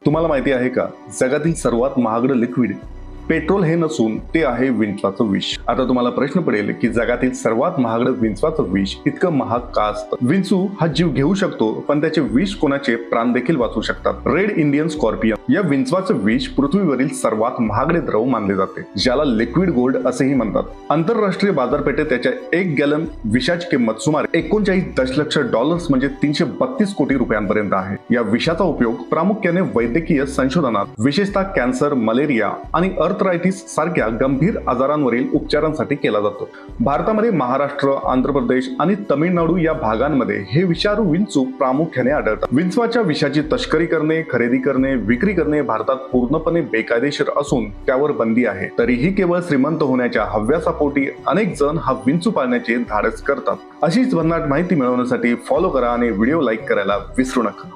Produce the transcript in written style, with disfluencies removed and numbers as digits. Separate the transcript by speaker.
Speaker 1: तुम्हाला माहिती आहे का, जगातील सर्वात महागडं लिक्विड पेट्रोल हे नसून ते आहे विंचवाचं विष। आता तुम्हाला प्रश्न पडेल की जगातील सर्वात महागडं विंचवाचं विष इतकं महाग का असतं? विंचू हा जीव घेऊ शकतो, पण त्याचे विष कोणाचे प्राण देखील वाचवू शकतात। रेड इंडियन स्कॉर्पियन या विंचवाचं विष पृथ्वीवरील सर्वात महागडे द्रव मानले जाते, ज्याला लिक्विड गोल्ड असेही म्हणतात। आंतरराष्ट्रीय बाजारपेठेत त्याच्या 1 गॅलन विषाची किंमत सुमारे 39 दशलक्ष डॉलर्स म्हणजे 332 कोटी रुपयांपर्यंत आहे। या विषाचा उपयोग प्रामुख्याने वैद्यकीय संशोधनात, विशेषतः कॅन्सर, मलेरिया आणि अर्थरायटिस सारख्या गंभीर आजारांवरील उपचारांसाठी केला जातो। भारतामध्ये महाराष्ट्र, आंध्र प्रदेश आणि तमिळनाडू या भागांमध्ये हे विषाणू विंचू प्रामुख्याने आढळतात। विंचवाच्या विषाची तस्करी करणे, खरेदी करणे, विक्री करणे भारतात पूर्णपणे बेकायदेशीर असून त्यावर बंदी आहे। तरीही केवळ श्रीमंत होण्याच्या हव्यासापोटी अनेक जण हा विंचू पाळण्याचे धाडस करतात। अशीच भन्नाट माहिती मिळवण्यासाठी फॉलो करा आणि व्हिडिओ लाईक करायला विसरू नका।